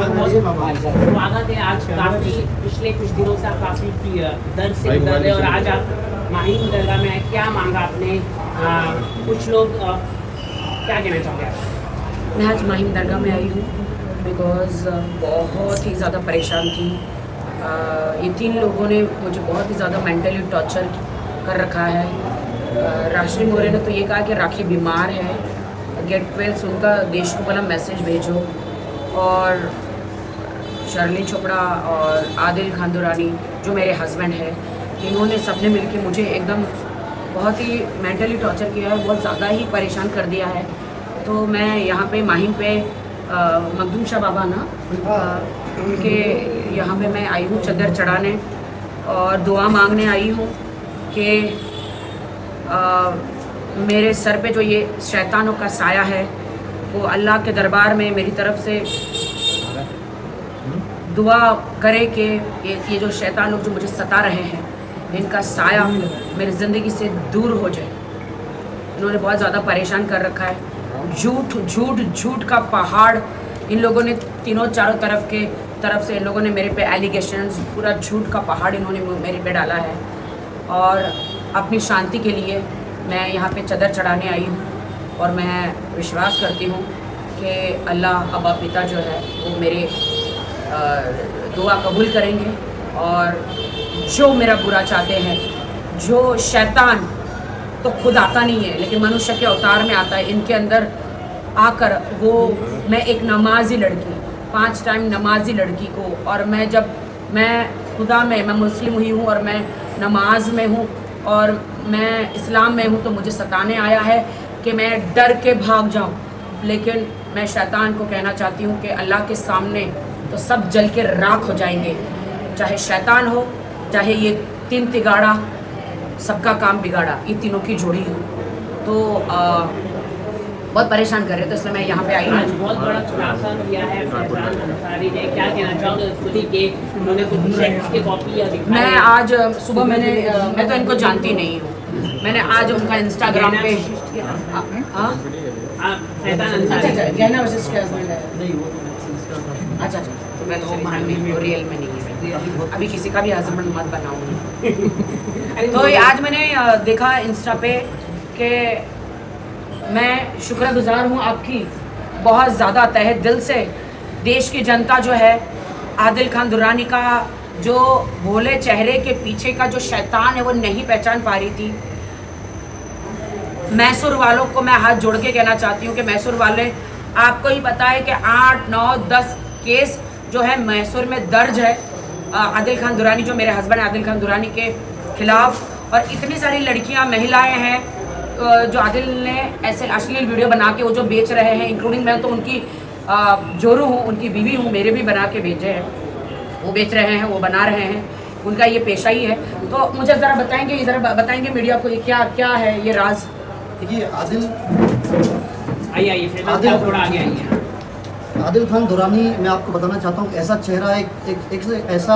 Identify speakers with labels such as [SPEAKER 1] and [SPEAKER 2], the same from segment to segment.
[SPEAKER 1] स्वागत है। आज काफ़ी पिछले कुछ दिनों से आप काफ़ी दर्द से गुजर रहे और आज आप माहिम दरगाह में आए, क्या मांगा आपने? कुछ लोग क्या कहना चाहोगे आप?
[SPEAKER 2] मैं आज माहिम दरगाह में आई हूँ बिकॉज़ बहुत ही ज़्यादा परेशान थी। ये 3 लोगों ने मुझे बहुत ही ज़्यादा मेंटली टॉर्चर कर रखा है। राशि मोरे ने तो ये कहा कि राखी बीमार है, गेट वेल उनका देश को बोला मैसेज भेजो, और शर्लिन चोपड़ा और आदिल खान दुरानी जो मेरे हस्बैंड हैं, इन्होंने सबने मिलके मुझे एकदम बहुत ही मेंटली टॉर्चर किया है, बहुत ज़्यादा ही परेशान कर दिया है। तो मैं यहाँ पे माहिम पे मखदूम शाह बाबा ना उनके यहाँ पे मैं आई हूँ चद्दर चढ़ाने और दुआ मांगने आई हूँ कि मेरे सर पे जो ये शैतानों का साया है वो अल्लाह के दरबार में मेरी तरफ से दुआ करे कि ये जो शैतान लोग जो मुझे सता रहे हैं इनका साया मेरी ज़िंदगी से दूर हो जाए। इन्होंने बहुत ज़्यादा परेशान कर रखा है। झूठ का पहाड़ इन लोगों ने तीनों चारों तरफ से इन लोगों ने मेरे पे एलिगेशंस, पूरा झूठ का पहाड़ इन्होंने मेरे पे डाला है। और अपनी शांति के लिए मैं यहाँ पे चदर चढ़ाने आई हूँ और मैं विश्वास करती हूँ कि अल्लाह अब्बा पिता जो है वो मेरे दुआ कबूल करेंगे, और जो मेरा बुरा चाहते हैं, जो शैतान तो खुद आता नहीं है लेकिन मनुष्य के अवतार में आता है, इनके अंदर आकर वो, मैं एक नमाजी लड़की, 5 टाइम नमाजी लड़की को, और मैं खुदा में, मैं मुस्लिम हुई हूँ और मैं नमाज में हूँ और मैं इस्लाम में हूँ, तो मुझे सताने आया है कि मैं डर के भाग जाऊँ। लेकिन मैं शैतान को कहना चाहती हूँ कि अल्लाह के सामने तो सब जल के राख हो जाएंगे, चाहे शैतान हो, चाहे ये 3 तिगाड़ा, सबका काम बिगाड़ा, ये तीनों की जोड़ी हो। तो बहुत परेशान कर रहे थे, इसलिए मैं यहाँ पे आई हूँ।
[SPEAKER 1] आज बहुत बड़ा खुलासा किया है फैजान अंसारी ने, क्या कहना चाहोगे? खुली के उन्होंने कुछ शेक्स की कॉपी दिखाई।
[SPEAKER 2] मैं आज सुबह मैं तो इनको जानती नहीं हूँ, मैंने आज उनका इंस्टाग्राम पे
[SPEAKER 1] फैजान अंसारी
[SPEAKER 2] कहना वशिष्ठ के हस्बैंड है। अच्छा, तो मैं तो रियल में नहीं है, अभी किसी का भी हस्बैंड मत बनाऊँगी। तो आज मैंने देखा इंस्टा पे कि मैं शुक्रगुजार हूँ आपकी बहुत ज़्यादा तहे दिल से। देश की जनता जो है आदिल खान दुरानी का जो भोले चेहरे के पीछे का जो शैतान है वो नहीं पहचान पा रही थी। मैसूर वालों को मैं हाथ जोड़ के कहना चाहती हूँ कि मैसूर वाले, आपको ही पता है कि 8, 9, 10 केस जो है मैसूर में दर्ज है आदिल खान दुरानी, जो मेरे हस्बैंड आदिल खान दुरानी के खिलाफ। और इतनी सारी लड़कियां, महिलाएं हैं जो आदिल ने ऐसे अश्लील वीडियो बना के वो जो बेच रहे हैं, इंक्लूडिंग मैं तो उनकी जोरू हूँ, उनकी बीवी हूँ, मेरे भी बना के बेचे हैं, वो बेच रहे हैं, वो बना रहे हैं, उनका ये पेशा ही है। तो मुझे ज़रा बताएंगे मीडिया को ये क्या है ये राज?
[SPEAKER 3] देखिए, आदिल खान दुरानी, मैं आपको बताना चाहता हूँ, ऐसा चेहरा एक ऐसा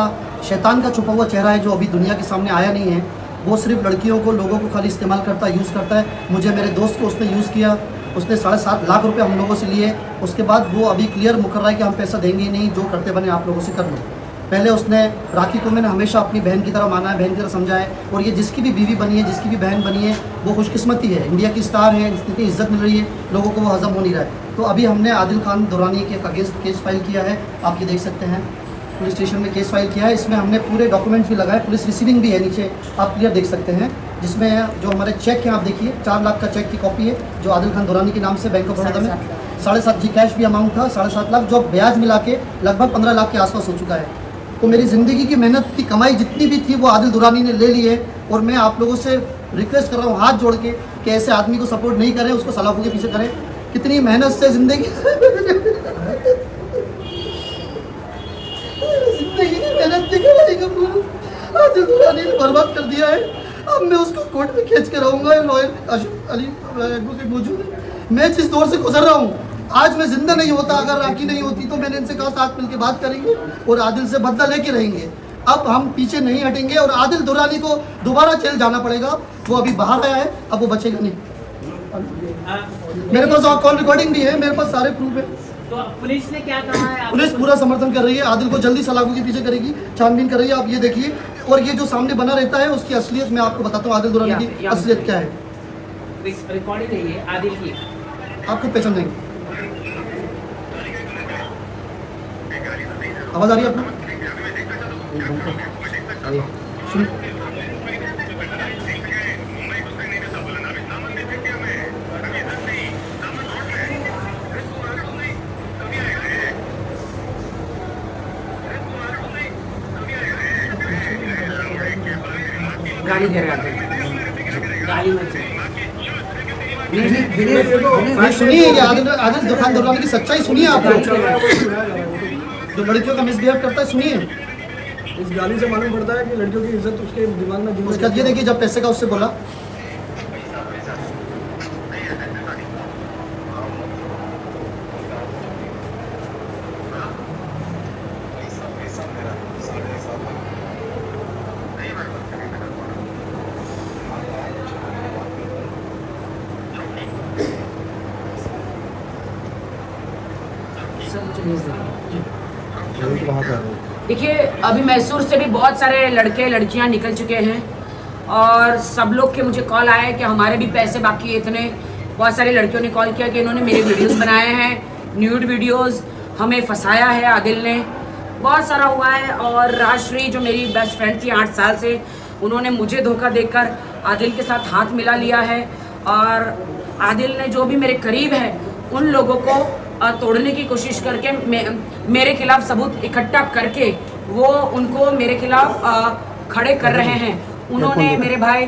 [SPEAKER 3] शैतान का छुपा हुआ चेहरा है जो अभी दुनिया के सामने आया नहीं है। वो सिर्फ लड़कियों को, लोगों को खाली इस्तेमाल करता है, यूज़ करता है। मुझे, मेरे दोस्त को उसने यूज़ किया, उसने 7.5 लाख रुपए हम लोगों से लिए। उसके बाद वो अभी क्लियर मुकर रहा है कि हम पैसा देंगे ही नहीं, जो करते बने आप लोगों से कर लो। पहले उसने राखी को, मैंने हमेशा अपनी बहन की तरह माना है, बहन की तरह समझा है, और ये जिसकी भी बीवी बनी है, जिसकी भी बहन बनी है, वो खुशकिस्मती है, इंडिया की स्टार है, इतनी इज्जत मिल रही है, लोगों को वो हजम हो नहीं रहा है। तो अभी हमने आदिल खान दुरानी के अगेंस्ट केस फाइल किया है, आप ये देख सकते हैं, पुलिस स्टेशन में केस फाइल किया है। इसमें हमने पूरे डॉक्यूमेंट्स भी लगाए, पुलिस रिसीविंग भी है, नीचे आप क्लियर देख सकते हैं, जिसमें जो हमारे चेक हैं, आप देखिए 4 लाख का चेक की कॉपी है जो आदिल खान दुरानी के नाम से बैंक ऑफ बड़ौदा में 7.5 जी कैश भी अमाउंट था, 7.5 लाख, जो ब्याज मिला के लगभग 15 लाख के आसपास हो चुका है। तो मेरी ज़िंदगी की मेहनत की कमाई जितनी भी थी वो आदिल दुरानी ने ले ली है, और मैं आप लोगों से रिक्वेस्ट कर रहा हूँ हाथ जोड़ के कि ऐसे आदमी को सपोर्ट नहीं करें, उसको सलाखों के पीछे करें। कितनी मेहनत से ज़िंदगी की मेहनत आदिल दुरानी ने बर्बाद कर दिया है। अब मैं उसको कोर्ट में खींच के रहूँगा, लॉयर काशिफ अली एडवोकेट मौजूद है। मैं जिस दौर से गुजर रहा हूँ, आज मैं जिंदा नहीं होता, अगर राखी नहीं होती तो मैंने इनसे कहा साथ मिलकर बात करेंगे और आदिल से बदला लेके रहेंगे। अब हम पीछे नहीं हटेंगे और आदिल दुरानी को दोबारा जेल जाना पड़ेगा। वो अभी बाहर आया है, अब वो बचेगा नहीं। मेरे पास कॉल रिकॉर्डिंग भी है, मेरे पास सारे प्रूफ है।
[SPEAKER 1] तो पुलिस ने क्या कहा है?
[SPEAKER 3] पुलिस पूरा समर्थन कर रही है, आदिल को जल्दी सलाखों के पीछे करेगी, छानबीन कर रही है। आप ये देखिए, और ये जो सामने बना रहता है उसकी असलियत मैं आपको बताता हूँ, आदिल दुरानी की असलियत क्या है।
[SPEAKER 1] रिकॉर्डिंग है ये आदिल की,
[SPEAKER 3] आप खुद पहचान जाएंगे। आवाज आ रही है आपको? सुनिए।
[SPEAKER 2] गाली दे रहे हैं,
[SPEAKER 1] गाली मत दे।
[SPEAKER 3] नहीं, सुनिए, ये आदिल खान दुरानी की सच्चाई सुनिए आप लोग। जो लड़कियों का मिसबिहेव करता है, सुनिए।
[SPEAKER 4] इस गाली से मालूम पड़ता है कि लड़कियों की इज्जत उसके दिमाग में।
[SPEAKER 3] उसका ये देखिए, जब पैसे का उससे बोला,
[SPEAKER 2] देखिए, अभी मैसूर से भी बहुत सारे लड़के लड़कियां निकल चुके हैं और सब लोग के मुझे कॉल आया है कि हमारे भी पैसे बाकी है इतने। बहुत सारी लड़कियों ने कॉल किया कि इन्होंने मेरे वीडियोस बनाए हैं, न्यूड वीडियोस, हमें फंसाया है आदिल ने, बहुत सारा हुआ है। और राजश्री जो मेरी बेस्ट फ्रेंड थी 8 साल से, उन्होंने मुझे धोखा देकर आदिल के साथ हाथ मिला लिया है। और आदिल ने जो भी मेरे करीब है उन लोगों को तोड़ने की कोशिश करके मेरे खिलाफ सबूत इकट्ठा करके वो उनको मेरे खिलाफ खड़े कर रहे हैं। उन्होंने मेरे भाई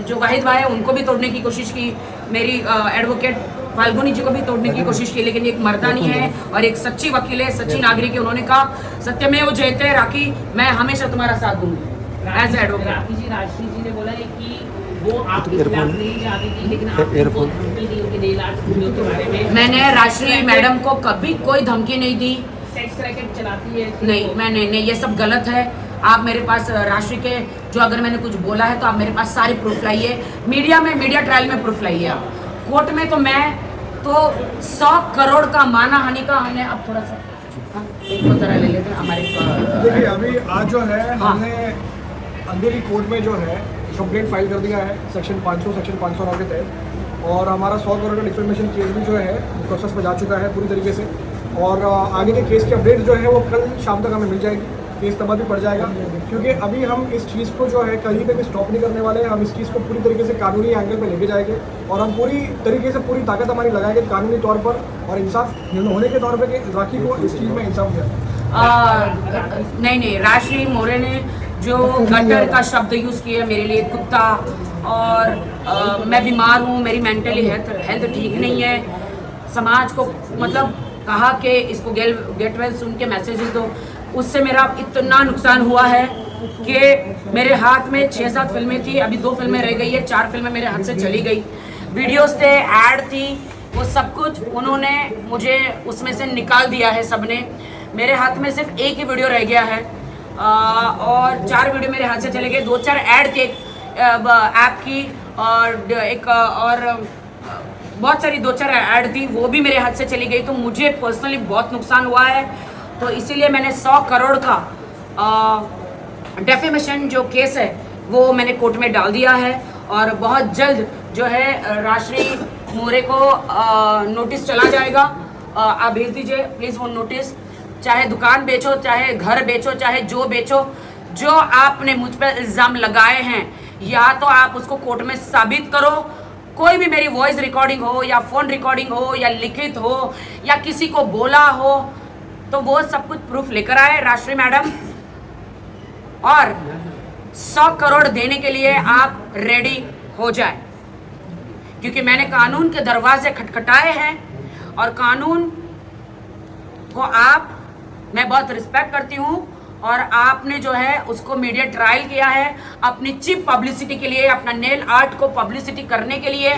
[SPEAKER 2] जो वाहिद भाई है उनको भी तोड़ने की कोशिश की, मेरी एडवोकेट फाल्गुनी जी को भी तोड़ने की कोशिश की, लेकिन एक मर्दानी है और एक सच्ची वकील है, सच्ची नागरिक है। उन्होंने कहा सत्यमेव जयते राखी, मैं हमेशा तुम्हारा साथ दूंगी एज एडवोकेट।
[SPEAKER 1] राजश्री जी ने बोला है कि वो आपके खिलाफ नहीं जाती थी, लेकिन आपको धमकी दी उनके नहीं लास्ट वीडियो के बारे में।
[SPEAKER 2] मैंने राजश्री मैडम को कभी कोई धमकी नहीं दी।
[SPEAKER 1] सेक्स रैकेट चलाती है?
[SPEAKER 2] नहीं, मैंने नहीं, ये सब गलत है। आप मेरे पास राशि के जो अगर मैंने कुछ बोला है तो आप मेरे पास सारी प्रूफ लाइए, मीडिया में, मीडिया ट्रायल में प्रूफ लाइए। आप कोर्ट में तो मैं तो 100 करोड़ का माना हानि का हमने, अब थोड़ा सा एक को जरा ले लेते हैं हमारे।
[SPEAKER 4] देखिए, अभी आज जो है
[SPEAKER 2] हाँ।
[SPEAKER 4] हमने अंधेरी कोर्ट में जो है कंप्लेंट फाइल कर दिया है सेक्शन 509 के तहत, और हमारा 100 करोड़ का डिफेमेशन केस भी जो है प्रोसेस में जा चुका है पूरी तरीके से। और आगे के केस की अपडेट जो है वो कल शाम तक हमें मिल जाएगी, केस तबाह भी पड़ जाएगा। क्योंकि अभी हम इस चीज़ को जो है कहीं पे भी स्टॉप नहीं करने वाले हैं, हम इस चीज़ को पूरी तरीके से कानूनी एंगल पे लेके जाएंगे और हम पूरी तरीके से पूरी ताकत हमारी लगाएंगे कानूनी तौर पर और इंसाफ होने के तौर पर कि राखी को इस चीज़ में इंसाफ दिया।
[SPEAKER 2] नहीं, राजश्री मोरे ने जो गटर का शब्द यूज़ किया मेरे लिए, कुत्ता, और मैं बीमार हूँ, मेरी मेंटली हेल्थ ठीक नहीं है, समाज को मतलब कहा कि इसको गेट वेल सुन के मैसेजेस दो, उससे मेरा इतना नुकसान हुआ है कि मेरे हाथ में 6-7 फिल्में थी, अभी 2 फिल्में रह गई है, 4 फिल्में मेरे हाथ से चली गई, वीडियोस थे, ऐड थी, वो सब कुछ उन्होंने मुझे उसमें से निकाल दिया है सबने। मेरे हाथ में सिर्फ एक ही वीडियो रह गया है और 4 वीडियो मेरे हाथ से चले गए। 2-4 ऐड थे ऐप की और एक और बहुत सारी 2-4 ऐड थी, वो भी मेरे हाथ से चली गई। तो मुझे पर्सनली बहुत नुकसान हुआ है, तो इसीलिए मैंने 100 करोड़ का डेफेमेशन जो केस है वो मैंने कोर्ट में डाल दिया है। और बहुत जल्द जो है राजश्री मोरे को नोटिस चला जाएगा, आप भेज दीजिए प्लीज़ वो नोटिस। चाहे दुकान बेचो, चाहे घर बेचो, चाहे जो बेचो, जो आपने मुझ पर इल्ज़ाम लगाए हैं या तो आप उसको कोर्ट में साबित करो। कोई भी मेरी वॉइस रिकॉर्डिंग हो या फ़ोन रिकॉर्डिंग हो या लिखित हो या किसी को बोला हो, तो वो सब कुछ प्रूफ लेकर आए राजश्री मैडम। और 100 करोड़ देने के लिए आप रेडी हो जाए, क्योंकि मैंने कानून के दरवाजे खटखटाए हैं और कानून को मैं बहुत रिस्पेक्ट करती हूँ। और आपने जो है उसको मीडिया ट्रायल किया है अपनी चिप पब्लिसिटी के लिए, अपना नेल आर्ट को पब्लिसिटी करने के लिए,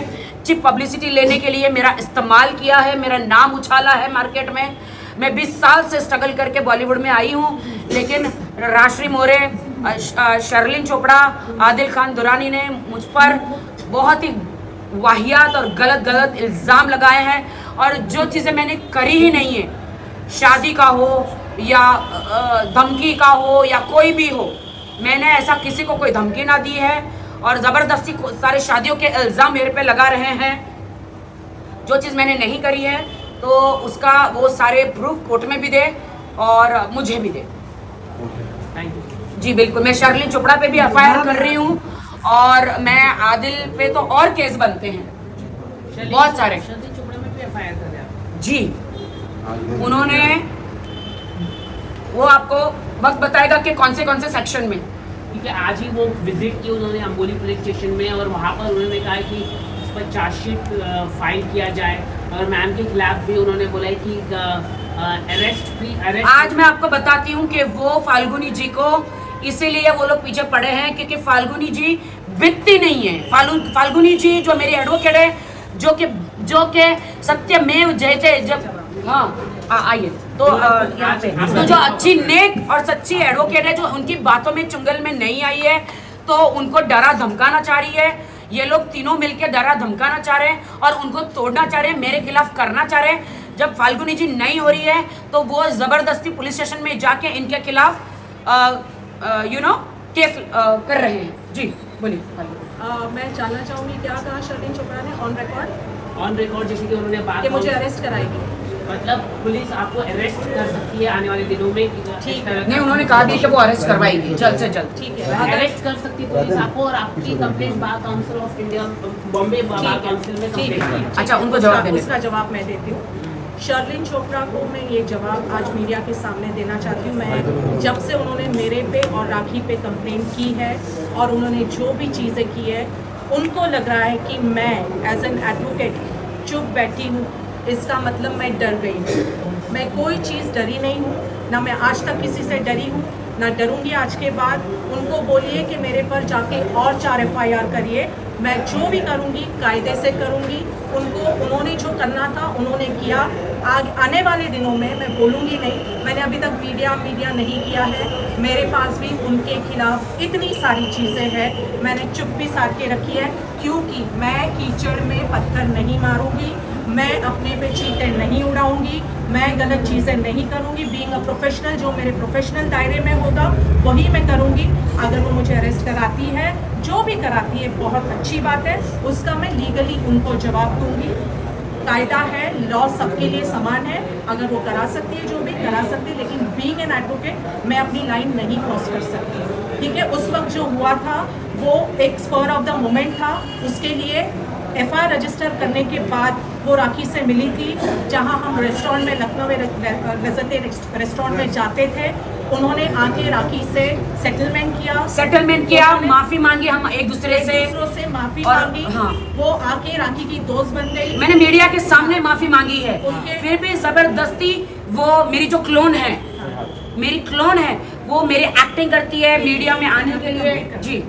[SPEAKER 2] चिप पब्लिसिटी लेने के लिए मेरा इस्तेमाल किया है, मेरा नाम उछाला है मार्केट में। मैं 20 साल से स्ट्रगल करके बॉलीवुड में आई हूँ, लेकिन राजश्री मोरे, शर्लिन चोपड़ा, आदिल खान दुरानी ने मुझ पर बहुत ही वाहियात और गलत इल्ज़ाम लगाए हैं और जो चीज़ें मैंने करी ही नहीं है, शादी का हो या धमकी का हो या कोई भी हो, मैंने ऐसा किसी को कोई धमकी ना दी है और ज़बरदस्ती सारे शादियों के इल्ज़ाम मेरे पे लगा रहे हैं। जो चीज़ मैंने नहीं करी है तो उसका वो सारे प्रूफ कोर्ट में भी दे और मुझे भी दे।
[SPEAKER 1] Thank you.
[SPEAKER 2] जी बिल्कुल, मैं शर्लिन चोपड़ा पे भी एफआईआर कर रही हूँ और मैं आदिल पे तो और केस बनते हैं बहुत सारे।
[SPEAKER 1] शर्लिन चोपड़ा में भी एफआईआर कर रहे हैं आप?
[SPEAKER 2] जी, उन्होंने वो आपको वक्त बताएगा कि कौन से सेक्शन में।
[SPEAKER 1] क्योंकि आज ही वो विजिट की उन्होंने अम्बोली पुलिस स्टेशन में और वहाँ पर उन्होंने कहा कि उस पर चार्जशीट फाइल किया जाए और मैम के खिलाफ भी उन्होंने बोला है कि अरेस्ट।
[SPEAKER 2] आज मैं आपको बताती हूँ कि वो फाल्गुनी जी को इसीलिए वो लोग पीछे पड़े हैं क्योंकि फाल्गुनी जी बिकती नहीं है। फाल्गुनी जी जो मेरी एडवोकेट है, जो के सत्यमेव जयते, जब हाँ आइए तो यहाँ पे तो जो अच्छी नेक और सच्ची एडवोकेट है, जो उनकी बातों में चुंगल में नहीं आई है, तो उनको डरा धमकाना चाह रही है। ये लोग तीनों मिलकर डरा धमकाना चाह रहे हैं और उनको तोड़ना चाह रहे हैं, मेरे खिलाफ करना चाह रहे हैं। जब फाल्गुनी जी नहीं हो रही है तो वो जबरदस्ती पुलिस स्टेशन में जाके इनके खिलाफ केस कर रहे हैं। जी बोलिए।
[SPEAKER 5] मैं जानना चाहूँगी क्या कहा शर्लिन चोपड़ा ने
[SPEAKER 1] ऑन रिकॉर्ड जैसे कि उन्होंने बात
[SPEAKER 5] कि मुझे अरेस्ट कराएगी।
[SPEAKER 1] मतलब पुलिस आपको अरेस्ट कर सकती है आने वाले दिनों में?
[SPEAKER 5] ठीक
[SPEAKER 1] है,
[SPEAKER 2] नहीं, उन्होंने कहा भी कि वो अरेस्ट करवाएगी जल्द से जल्द।
[SPEAKER 5] ठीक है,
[SPEAKER 1] अरेस्ट कर सकती है पुलिस आपको और आपकी complaint bar council of India Bombay bar council में
[SPEAKER 5] ठीक है।
[SPEAKER 1] कंप्लेंट की।
[SPEAKER 2] अच्छा, उनको जवाब देने
[SPEAKER 5] उसका जवाब मैं देती हूँ। शर्लिन चोपड़ा को मैं ये जवाब आज मीडिया के सामने देना चाहती हूँ। मैं जब से उन्होंने मेरे पे और राखी पे कंप्लेंट की है और उन्होंने जो भी चीज़ें की है, उनको लग रहा है कि मैं एज एन एडवोकेट चुप बैठी हूँ। इसका मतलब मैं डर गई हूँ। मैं कोई चीज़ डरी नहीं हूँ, ना मैं आज तक किसी से डरी हूँ, ना डरूंगी आज के बाद। उनको बोलिए कि मेरे पर जाके और 4 FIR करिए। मैं जो भी करूंगी कायदे से करूंगी। उन्होंने जो करना था उन्होंने किया। आने वाले दिनों में मैं बोलूँगी नहीं। मैंने अभी तक मीडिया नहीं किया है। मेरे पास भी उनके खिलाफ इतनी सारी चीज़ें हैं, मैंने चुप्पी साध के रखी है क्योंकि मैं कीचड़ में पत्थर नहीं मारूंगी, मैं अपने पे चीटें नहीं उड़ाऊंगी, मैं गलत चीज़ें नहीं करूंगी। बीइंग अ प्रोफेशनल, जो मेरे प्रोफेशनल दायरे में होगा वही मैं करूंगी। अगर वो मुझे अरेस्ट कराती है, जो भी कराती है, बहुत अच्छी बात है, उसका मैं लीगली उनको जवाब दूंगी। कायदा है, लॉ सबके लिए समान है। अगर वो करा सकती है, जो भी करा सकती है, लेकिन बीइंग एन एडवोकेट मैं अपनी लाइन नहीं क्रॉस कर सकती। ठीक है, उस वक्त जो हुआ था वो एक स्पर ऑफ द मोमेंट था। उसके लिए FIR रजिस्टर करने के बाद वो राखी से मिली थी, जहां हम रेस्टोरेंट में, लखनऊ में लज़्ज़ते रेस्टोरेंट में जाते थे। उन्होंने आके राखी से सेटलमेंट किया,
[SPEAKER 2] माफी मांगी, हम एक दूसरे
[SPEAKER 5] से माफी मांगी।
[SPEAKER 2] हाँ,
[SPEAKER 5] वो आके राखी की दोस्त बन गई।
[SPEAKER 2] मैंने मीडिया के सामने माफी मांगी है। फिर भी जबरदस्ती वो मेरी जो क्लोन है, वो मेरी एक्टिंग करती है मीडिया में आने के लिए। जी,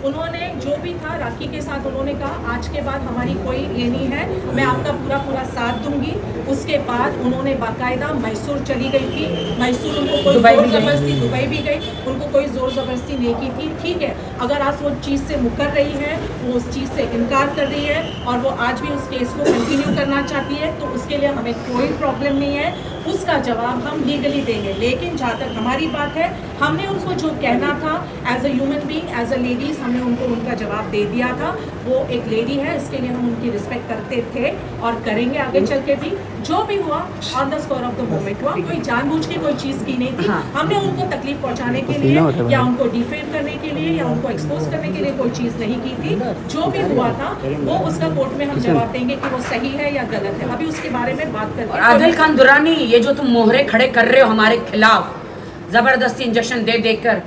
[SPEAKER 5] उन्होंने जो भी था राखी के साथ, उन्होंने कहा आज के बाद हमारी कोई ये नहीं है, मैं आपका पूरा साथ दूंगी। उसके बाद उन्होंने बाकायदा मैसूर चली गई थी। मैसूर उनको कोई जोर जबरदस्ती, दुबई भी गई, उनको कोई जोर जबरदस्ती नहीं की थी। ठीक है, अगर आज वो चीज़ से मुकर रही है, वो उस चीज़ से इनकार कर रही है और वो आज भी उस केस को कंटिन्यू करना चाहती है, तो उसके लिए हमें कोई प्रॉब्लम नहीं है। उसका जवाब हम लीगली देंगे। लेकिन जहाँ तक हमारी बात है, हमने उनको जो कहना था as a human being, as a ladies, हमने उनको उनका जवाब दे दिया था। वो एक लेडी है, इसके लिए हम उनकी रिस्पेक्ट करते थे और करेंगे आगे चल के भी। जो भी हुआ on the spot of the moment हुआ, कोई जानबूझ के कोई चीज़ की नहीं थी। हमने उनको तकलीफ पहुंचाने के लिए या उनको डिफेम करने के लिए या उनको एक्सपोज करने के लिए कोई चीज़ नहीं की थी। जो भी हुआ था वो उसका कोर्ट में हम जवाब देंगे कि वो सही है या गलत है। अभी उसके बारे में बात करते हैं।
[SPEAKER 2] आदिल खान दुरानी, ये जो तुम मोहरे खड़े कर रहे हो हमारे खिलाफ जबरदस्ती इंजेक्शन दे कर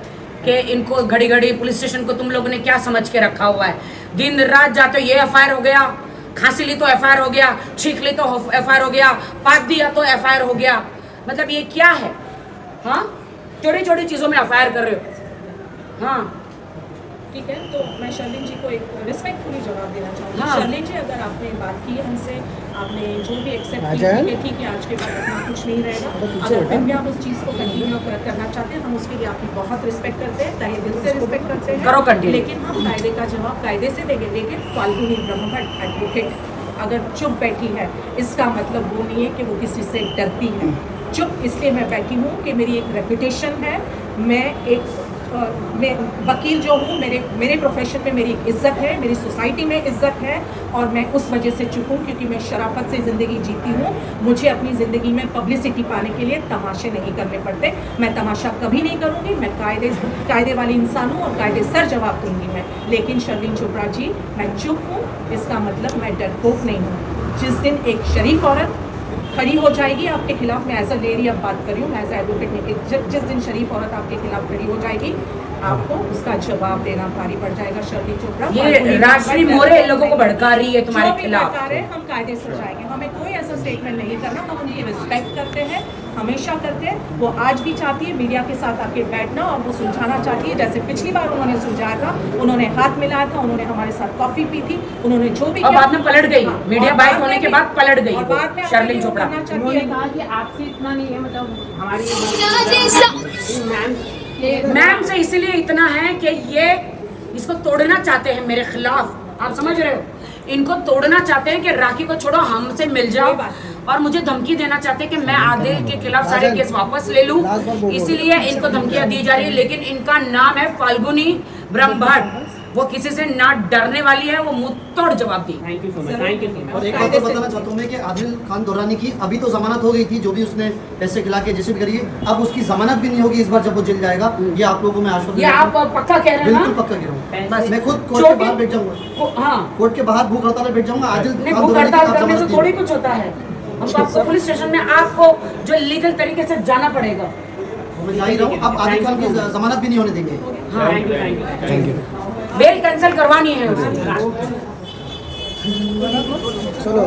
[SPEAKER 2] कि इनको घड़ी घड़ी पुलिस स्टेशन को तुम लोगों ने क्या समझ के रखा हुआ है? दिन रात जाते ये FIR हो गया, खांसी ली तो FIR हो गया, छींक ली तो FIR हो गया, पाद दिया तो FIR हो गया। मतलब ये क्या है? हाँ, छोटी छोटी चीज़ों में FIR कर रहे हो। हाँ
[SPEAKER 5] ठीक है, तो मैं शर्लिन जी को एक रिस्पेक्टफुली जवाब देना चाहूँगी।
[SPEAKER 2] हाँ।
[SPEAKER 5] शर्लिन जी, अगर आपने बात की है हमसे, आपने जो भी एक्सेप्ट की, ठीक है, आज के बाद अपना कुछ नहीं रहेगा। अगर फिर भी आप उस चीज़ को कंटिन्यू करना चाहते हैं, हम उसके लिए आपकी बहुत रिस्पेक्ट करते हैं, तहे दिल से रिस्पेक्ट करते हैं।
[SPEAKER 2] करो कंटिन्यू।
[SPEAKER 5] लेकिन हम कायदे का जवाब कायदे से देंगे। लेकिन फाल्गुनी ब्रह्मभट्ट एडवोकेट अगर चुप बैठी है इसका मतलब वो नहीं है कि वो किसी से डरती है। चुप इसलिए मैं बैठी हूँ कि मेरी एक रेपुटेशन है, मैं वकील जो हूँ, मेरे प्रोफेशन में मेरी एक इज़्ज़त है, मेरी सोसाइटी में इज़्ज़त है, और मैं उस वजह से चुप हूँ क्योंकि मैं शराफत से ज़िंदगी जीती हूँ। मुझे अपनी ज़िंदगी में पब्लिसिटी पाने के लिए तमाशे नहीं करने पड़ते। मैं तमाशा कभी नहीं करूँगी, मैं कायदे वाली इंसान हूँ और कायदे सर जवाब दूँगी मैं। लेकिन शर्लीन चोपड़ा जी, मैं चुप हूँ, इसका मतलब मैं डरपोक नहीं हूँ। जिस दिन एक शरीफ औरत खड़ी हो जाएगी आपके खिलाफ, मैं एज अ लेडी अब बात कर रही हूँ, मैं एज अ एडवोकेट नहीं, जिस दिन शरीफ औरत आपके खिलाफ खड़ी हो जाएगी, आपको उसका जवाब देना भारी पड़ जाएगा। शर्लीन चोपड़ा
[SPEAKER 2] ये राजश्री मोरे इन लोगों को भड़का रही है तुम्हारे खिलाफ।
[SPEAKER 5] हम कायदे से जाएंगे, हमें कोई ऐसा स्टेटमेंट नहीं करना, हम उनकी रिस्पेक्ट करते हैं, हमेशा करते हैं। वो आज भी चाहती है मीडिया के साथ आके बैठना और वो सुलझाना चाहती है, जैसे पिछली बार उन्होंने सुलझाया था, उन्होंने हाथ मिलाया था, उन्होंने हमारे साथ कॉफी पी थी, उन्होंने जो भी
[SPEAKER 2] और बाद में पलट गई, मीडिया बाइट होने के बाद पलट गई वो शर्लीन चोपड़ा।
[SPEAKER 1] उन्होंने कहा कि आपसे इतना नहीं है, मतलब हमारी
[SPEAKER 2] मैम से इसलिए इतना है कि ये इसको तोड़ना चाहते हैं मेरे खिलाफ, आप समझ रहे हो, इनको तोड़ना चाहते हैं कि राखी को छोड़ो हमसे मिल जाओ, और मुझे धमकी देना चाहते हैं कि मैं आदिल के खिलाफ सारे केस वापस ले लूं, इसीलिए इनको धमकियां दी जा रही है। लेकिन इनका नाम है फाल्गुनी ब्रह्मभट्ट, वो किसी से ना डरने वाली है, वो मुंह तोड़ जवाब दी।
[SPEAKER 1] Thank you so much, thank you so much.
[SPEAKER 3] और एक बात तो बताना चाहता हूँ मैं कि आदिल खान दुर्रानी की अभी तो जमानत हो गई थी, जो भी उसने पैसे खिला के जैसे भी करी है, अब उसकी जमानत भी नहीं होगी इस बार जब वो जेल जाएगा। ये आप लोगों को मैं आश्वस्त
[SPEAKER 2] ये आप पक्का कह रहे हैं
[SPEAKER 3] बिल्कुल
[SPEAKER 2] ना?
[SPEAKER 3] पक्का कह रहा हूँ,
[SPEAKER 1] बस
[SPEAKER 3] मैं खुद कोर्ट के बाहर बैठ जाऊंगा,
[SPEAKER 2] हाँ,
[SPEAKER 3] कोर्ट के बाहर भूख हड़ताल बैठ जाऊंगा। आदिल
[SPEAKER 2] नहीं,
[SPEAKER 3] खान
[SPEAKER 2] भूख
[SPEAKER 3] दुर्रानी की
[SPEAKER 2] हड़ताल
[SPEAKER 3] आप
[SPEAKER 2] करने
[SPEAKER 3] जमानत
[SPEAKER 2] से थोड़ी
[SPEAKER 3] नहीं,
[SPEAKER 2] कुछ होता है, हमको आपको पुलिस स्टेशन में आपको जो लीगल तरीके से जाना पड़ेगा।
[SPEAKER 3] मैं जा ही रहा हूँ। अब आदिल खान की जमानत भी नहीं होने देंगे।
[SPEAKER 2] हाँ,
[SPEAKER 1] थैंक यू।
[SPEAKER 2] बेल कैंसिल करवानी है उसे।
[SPEAKER 3] चलो